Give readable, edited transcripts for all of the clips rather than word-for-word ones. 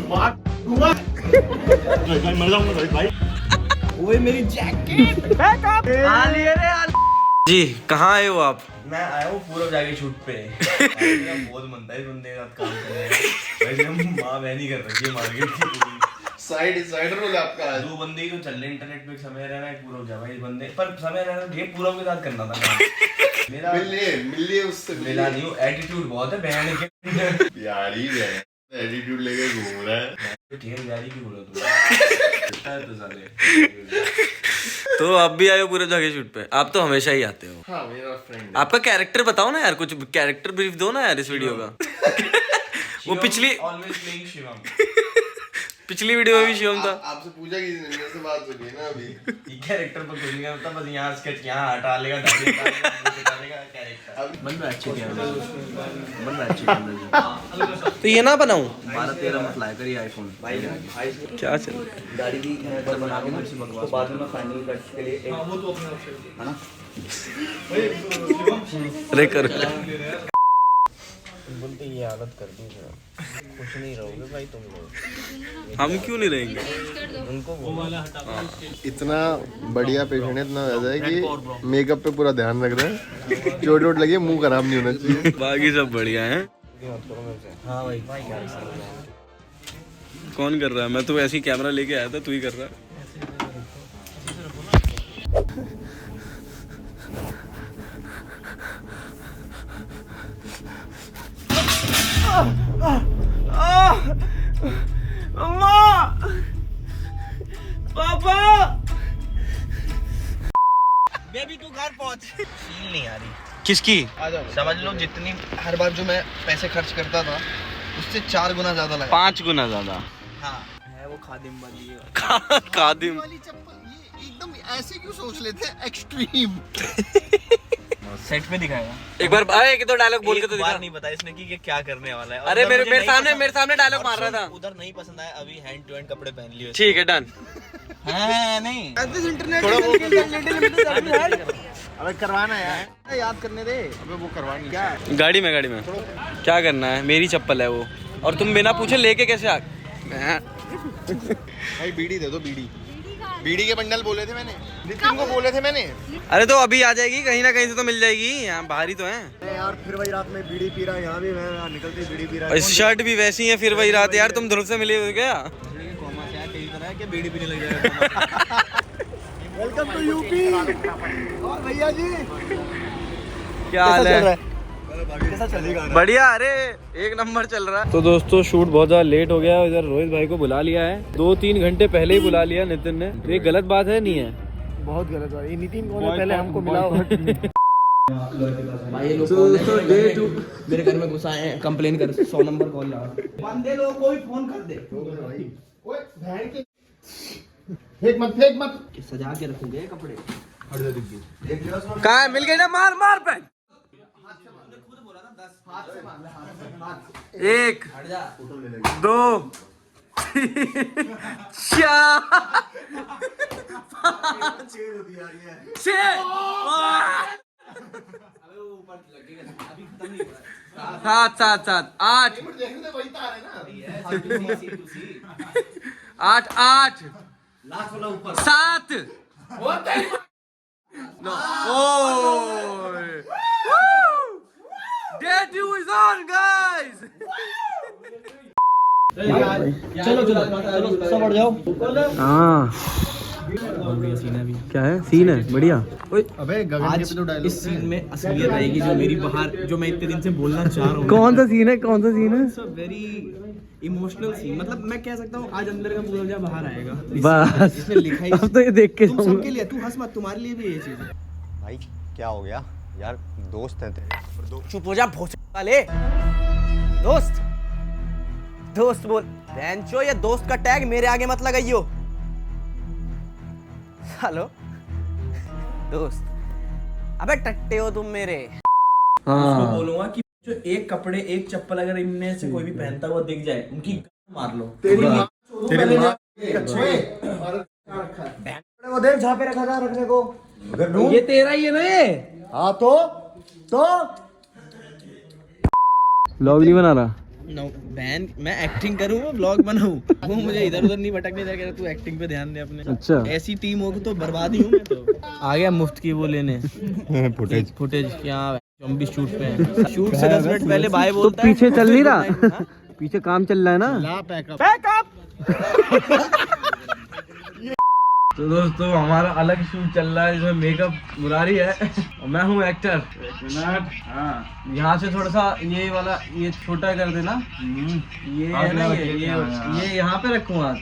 मर जाऊंगा भाई। ओए मेरी जैकेट जी कहाँ आए हो आप? मैं आया हूँ पूरब जाके शूट पे। मेरा बहुत मन था इस बंदे के साथ काम करने का। वैसे हम माँ बहनी कर रखी है मार्केट की। साइड रोल आपका। दो बंदे ही तो चल रहे इंटरनेट पे। समय रहना एक पूरब जा भाई बंदे पर समय रहना ये पूरब के साथ करना था काम। मेरा मिलिए उससे मिला नहीं। एटीट्यूड बहुत है बहन के। प्यारी है, एटीट्यूड लेके घूम रहा है। ठीक है प्यारी की बोलो तुम। तो साले तो आप भी आए हो पूरे जगह शूट पे? आप तो हमेशा ही आते हो। हाँ मेरा फ्रेंड। आपका कैरेक्टर बताओ ना यार, कुछ कैरेक्टर ब्रीफ दो ना यार इस वीडियो का। वो पिछली ऑलवेज प्लेइंग शिवम। पिछली वीडियो में भी शिवम था। आपसे पूछा किसी ने, मेरे से बात हो गई ना अभी। ये कैरेक्टर पर कुछ नहीं करता, बस यहाँ स्केच यहाँ हटा लेगा, हटा लेगा कैरेक्टर। बन रहा अच्छे कैमरे, बन रहा अच्छे कैमरे। तो ये ना बनाऊं? 12-13 मत लाया करिए आईफोन। क्या चल रहा है? गाड़ी की बना के मुझसे बकवास बाद में फाइनल कट के लिए वो तो अपने ऑप्शन है ना। अरे कर बोलते ये हालत कर दी कुछ नहीं रहोगे भाई तुम लोग। हम क्यों नहीं रहेंगे? उनको वो वाला हटा। इतना बढ़िया पेशेंट है, इतना ज्यादा है कि मेकअप पे पूरा ध्यान रख रहे हैं। चोट वोट लगी, मुंह खराब नहीं होना चाहिए। बाकी सब बढ़िया है। हाँ भाई कौन कर रहा है? मैं तो ऐसे ही कैमरा लेके आया था, तू ही कर रहा है। पापा बेबी तू घर पहुंच। फील नहीं आ रही। किसकी? समझ लो जितनी हर बार जो मैं पैसे खर्च करता था उससे 4 गुना ज्यादा लगा। 5 गुना ज्यादा। हाँ है वो खादिम वाली। खादिम वाली चप्पल ये एकदम ऐसे क्यों सोच लेते हैं, एक्सट्रीम। सेट पे दिखाएगा एक बार भाई एक दो डायलॉग बोल के तो दिखा। नहीं पता इसने कि ये क्या करने वाला है। अरे मेरे सामने डायलॉग मार रहा था। उधर नहीं पसंद आया, अभी हैंड टू हैंड कपड़े पहन लिए। ठीक है डन। है नहीं इंटरनेट अबे करवाना है, याद करने दे। अबे वो करवानी क्या है? गाड़ी में क्या करना है? मेरी चप्पल है वो, और तुम बिना पूछे लेके कैसे आ? भाई बीड़ी दे दो, बीड़ी के बंडल बोले थे मैंने, नितिन को बोले थे मैंने। अरे तो अभी आ जाएगी, कहीं ना कहीं से तो मिल जाएगी। यहाँ बाहर ही तो है यार। फिर वही रात में बीड़ी पी रहा है, यहाँ भी मैं निकलते बीड़ी पी रहा है। शर्ट भी वैसी है, फिर वही रात। यार तुम ध्रुव से मिले हो क्या? बीड़ी पीने लग जाएगा। Welcome to UP. और भैया जी क्या हाल है? कैसा चलेगा? बढ़िया, अरे एक नंबर चल रहा है। तो दोस्तों शूट बहुत ज्यादा लेट हो गया। इधर रोहित भाई को बुला लिया है, 2-3 घंटे पहले ही बुला लिया नितिन ने। तो ये गलत बात है नहीं है? बहुत गलत बात। ये नितिन कौन है? पहले हमको मिला। भाई ये लोग मेरे घर में घुसा है, कंप्लेन कर। 100 नंबर कॉल लगा। बंदे लोग कोई फोन कर दे। ओए बहन की फेंक मत। सजा के रखोगे कपड़े। कहाँ है? मिल गई ना? मार पे। 1 2 3 4 5 6 7 8 8 7 Day 2 is on guys. चलो सब बढ़ जाओ। हाँ क्या है? सीन है बढ़िया। अबे गगन के पे तो डायलॉग इस सीन में असलियत आएगी जो मेरी बाहर, जो मैं इतने दिन से बोलना चाह रहा हूँ। कौन सा सीन है? Very emotional scene. मतलब मैं कह सकता हूँ आज अंदर का पूरा बाहर आएगा। बस इसने लिखा ही। अब तो ये देख के तुम सबके लिए, तू हंस मत, तुम्हारे लिए भी ये चीज है। भाई क्या हो गया यार? दोस्त हैं तेरे। चुप हो जा भोसड़ी वाले। दोस्त बोल बेंचो। ये दोस्त का टैग मेरे आगे मत लगाइयो। हेलो दोस्त। अबे टट्टे हो तुम मेरे। हाँ। बोलूंगा कि जो एक कपड़े एक चप्पल अगर इनमें से कोई भी पहनता हुआ दिख जाए, उनकी मार लो। तेरी माँ वो देख जहाँ पे रखा था रखने को। ये तेरा ही है ना ये? हाँ तो व्लॉग नहीं बना रहा। नो बहन, मैं एक्टिंग करूँ वो ब्लॉग बनाऊँ, वो मुझे इधर उधर नहीं भटकने दे, कह रहा तू एक्टिंग पे ध्यान दे अपने। अच्छा ऐसी टीम हो तो बर्बाद ही हूँ मैं तो। आ गया मुफ्त की वो लेने फुटेज क्या हम भी शूट पे हैं। शूट से 10 मिनट पहले बाय तो बोलता है। पीछे चल नहीं रहा, पीछे काम चल रहा है ना। तो दोस्तों हमारा अलग शूट चल रहा है जिसमें मेकअप मुरारी है और मैं हूँ एक्टर। हाँ, यहाँ से थोड़ा सा ये वाला ये छोटा कर देना, ये है ना, ये यहाँ पे रखूँ हाथ।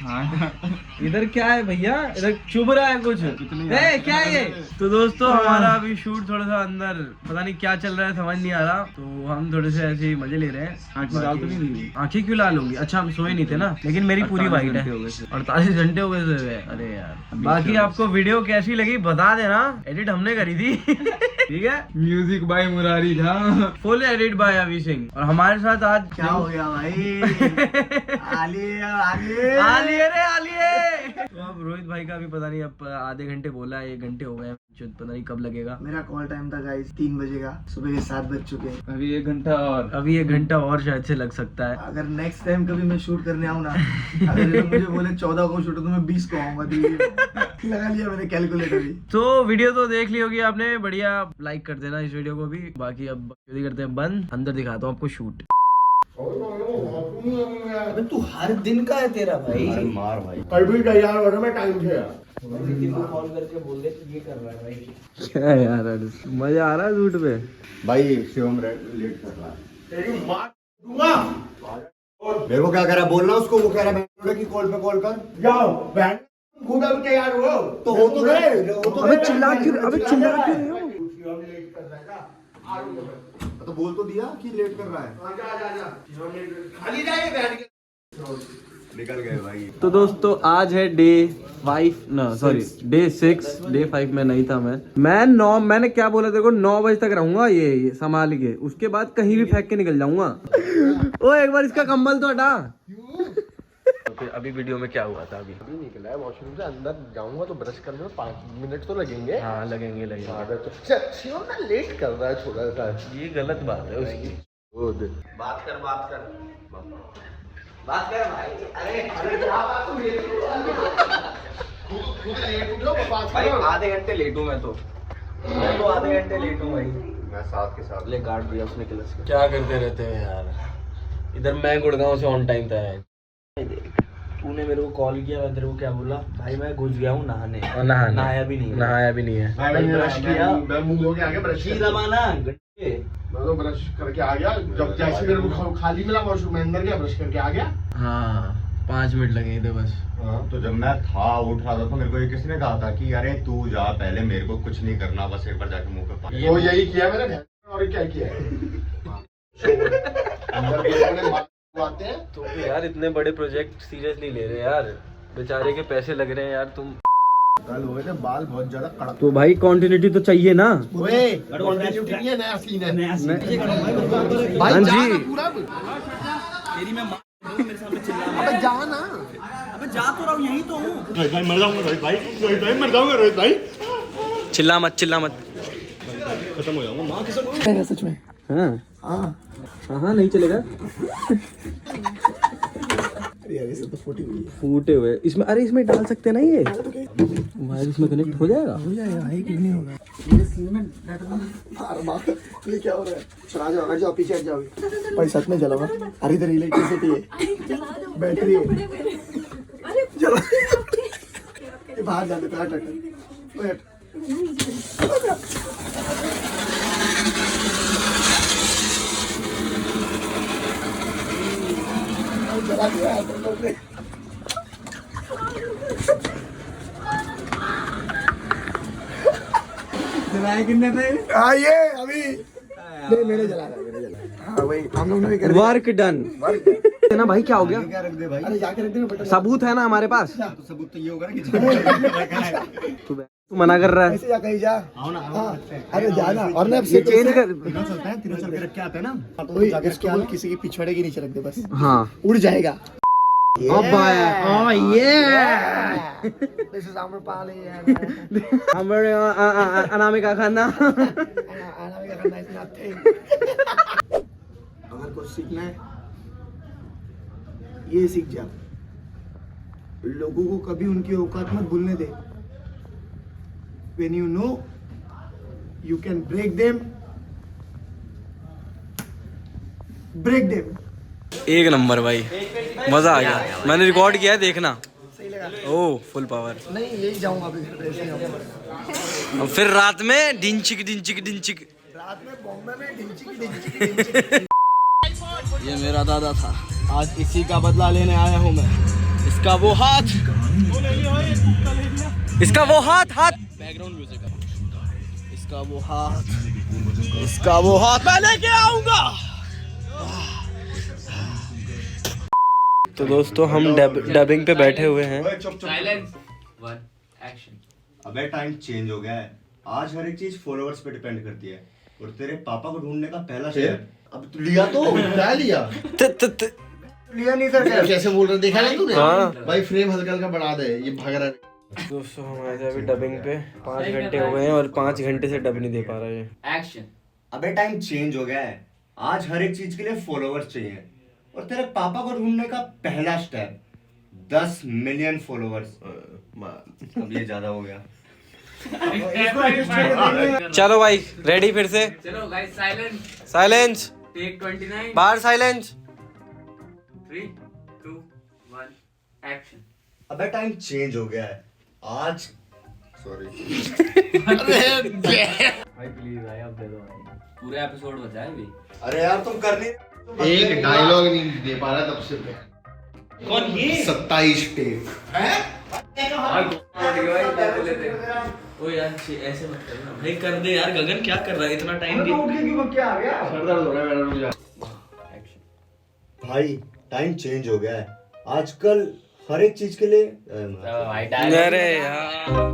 इधर क्या है भैया, इधर चुभ रहा है कुछ, क्या है ये। तो दोस्तों हमारा अभी शूट थोड़ा सा अंदर पता नहीं क्या चल रहा है, समझ नहीं आ रहा, तो हम थोड़े से ऐसे ही मजे ले रहे हैं। आँखें लाल तो नहीं हुई? आँखें क्यों लाल होंगी? अच्छा हम सोए नहीं थे ना, लेकिन मेरी पूरी वाइट है। 48 घंटे हो गए। अरे यार, बाकी आपको वीडियो कैसी लगी बता देना, एडिट हमने करी थी। ठीक है, music by Murari Jha, full edit bye अभी सिंह। और हमारे साथ आज क्या हो गया भाई? आलिए रे आलिए। तो अब रोहित भाई का भी पता नहीं, अब आधे घंटे बोला है, 1 घंटे हो गए, पता नहीं कब लगेगा। मेरा कॉल टाइम था गाइस 3 बजे का, सुबह के 7 बज चुके हैं। अभी 1 घंटा और शायद से लग सकता है। अगर नेक्स्ट टाइम कभी मैं शूट करने आऊँ ना, अगर ये लोग मुझे बोले 14 को शूट तो मैं 20 को आऊंगा। लगा लिया मैंने कैलकुलेटर भी। तो वीडियो तो देख ली होगी आपने, बढ़िया लाइक कर देना इस वीडियो को भी। बाकी अब करते हैं बंद, अंदर दिखाता हूँ आपको शूट। अबे तू हर दिन का है तेरा भाई। मार भाई, कल भी तैयार हो रहा मैं टाइम से। कॉल करके बोल दे ये कर रहा है भाई। क्या यार, मजा आ रहा है शूट पे भाई। शिवम लेट कर रहा है, तेरी मार दूंगा। मेरे को क्या कह रहा है, बोलना उसको। वो कह रहा है कि कॉल पे कॉल कर जाओ बहन, खुद अब तैयार हो तो हो तो गए। अबे चिल्ला क्यों रहे हो? लेट कर रहा है, तो बोल तो दिया कि लेट कर रहा है। खाली जाए बैठ के निकल गए भाई। तो दोस्तों आज है डे 5 ना सॉरी डे 6। डे 5 में नहीं था मैं 9, मैंने क्या बोला देखो, 9 बजे तक रहूंगा ये संभाल के, उसके बाद कहीं भी फेंक के निकल जाऊंगा। ओ एक बार इसका कंबल तो हटा। तो अभी वीडियो में क्या हुआ था? अभी निकला है वॉशरूम से, अंदर जाऊंगा तो ब्रश करने में 5 मिनट तो लगेंगे। हाँ लगेंगे। शिवम ना लेट कर रहा है थोड़ा सा, ये गलत बात है उसकी। बात कर भाई। अरे भाई आधे घंटे लेट हूँ मैं तो आधे घंटे लेट हूँ भाई। मैं साथ के साथ ले काट दिया उसने क्लच का। क्या करते रहते हैं यार, इधर मैं गुड़गांव से ऑन टाइम था। तूने मेरे को कॉल किया, मैं तेरे को क्या बोला भाई, मैं घुस गया हूँ नहाने। नहाया भी नहीं है। ब्रश किया, मैं मुंह धो के आ गया, ब्रश की जमाना घंटे मैं तो ब्रश करके आ गया। जब जैसे मेरे को खाली मिला वॉशरूम में अंदर गया, ब्रश करके आ गया। हाँ 5 मिनट लगे थे बस। तो जब मैं उठ रहा था तो मेरे को ये किसी ने कहा था कि अरे तू जा पहले, मेरे को कुछ नहीं करना, बस एक बार जाके मुंह पे पानी। तो यही किया मैंने, और क्या किया है। अंदर आते हैं तो यार इतने बड़े प्रोजेक्ट सीरियसली ले रहे हैं यार, बेचारे के पैसे लग रहे हैं यार। तुम कल हुए थे बाल बहुत ज्यादा कड़क। तो भाई कंटिन्यूटी तो चाहिए ना। ओए कंटिन्यूटी नहीं है, नया सीन है। हाँ जी पूरा तेरी मैं मेरे सामने चिल्ला। अबे जा ना, अबे जा तो रहा हूँ, यहीं तो हूँ। रोहित भाई मर जाऊंगा, रोहित भाई मर जाऊंगा, रोहित भाई चिल्ला मत खत्म हो जाऊंगा। माँ कसम सच में। हाँ नहीं चलेगा। यार ये तो फूटे हुए इसमें, अरे इसमें डाल सकते हैं ना, ये वायर इसमें कनेक्ट हो जाएगा। है कि नहीं होगा ये सीन में ये क्या हो रहा है। चला जाओ, हट जाओ, पीछे हट जाओ भाई, सच में जलावा। अरे इधर इलेक्ट्रिसिटी है, बैटरी है, चलो ये बाहर जाते थे। हट चला गया। जलाए कितने थे? ये अभी नहीं, मेरे जला रहा। हाँ वही हम लोग ने भी कर दिया। वर्क डन है ना भाई। क्या हो गया? क्या रख दे भाई? अरे जाके रख देना, बटन सबूत है ना हमारे पास। तो सबूत तो ये होगा ना कि तू मना कर रहा है। ऐसे जा, कहीं जा। आओ ना। हाँ, अरे जाना। और ना ये चेंज कर। चलता है, तीनों चल के रख के आते हैं ना। तो इसके बोल किसी के पिछवाड़े के नीचे रख दे बस, हाँ उड़ जाएगा। This is Amr Pali and हमारे अनामिका खाना। Anamika Khanna is nothing. अगर कुछ सीखना है ये सीख जा, लोगों को कभी उनकी औकात मत भूलने दे। When you know you can break them, break them. एक नंबर भाई, मजा आ गया। मैंने रिकॉर्ड किया है, देखना। ओह फुल पावर। नहीं यही जाऊंगा अभी घर पे, ऐसे ही जाऊंगा। और फिर रात में डिंचिक डिंचिक डिंचिक। रात में बॉम्बे में ढिंचिक। ये मेरा दादा था, आज इसी का बदला लेने आया हूँ मैं। इसका वो हाथ, इसका वो हाथ, बैकग्राउंड म्यूजिक है। इसका वो हाथ, इसका वो हाथ मैं लेके आऊंगा। तो दोस्तों हम डबिंग पे बैठे हुए हैं। अबे टाइम चेंज हो गया है, आज हर एक चीज फॉलोअर्स पे डिपेंड करती है, और तेरे पापा को ढूंढने का पहला स्टेप अब तू लिया तो क्या लिया? लिया नहीं था क्या? कैसे बोल रहा देखा नहीं तूने? हाँ। भाई फ्रेम हल्का हल्का बढ़ा दे, ये भाग रहा है। दोस्तों हम आए थे अभी डबिंग पे, 5 घंटे हो गए हैं और 5 घंटे से डब नहीं दे पा रहे हैं। एक्शन। अबे टाइम चेंज हो गया है, आज हर एक चीज के लिए फॉलोअर्स चाहिए, और तेरे पापा को ढूंढने का पहला स्टेप 10 मिलियन फॉलोअर्स। अब ये ज्यादा हो गया। चलो भाई रेडी फिर से। चलो गाइस, साइलेंस। Silence, take 29। बाहर साइलेंस। 3 2 1 एक्शन। अबे टाइम चेंज हो गया है, आज सॉरी भाई प्लीज भाई अब दे दो भाई, पूरा एपिसोड बचा है अभी। अरे यार तुम कर नहीं, एक डायलॉग नहीं दे पा रहा तब से। कौन ये? 27 टेक। ओ यार ऐसे मत करना भाई, कर दे यार। गगन क्या कर रहा है, इतना टाइम तो उठ के क्यों, क्या आ गया? सर दर्द हो रहा है मेरा, रुक जा। भाई टाइम चेंज हो गया है, आजकल हर एक चीज के लिए भाई अरे यार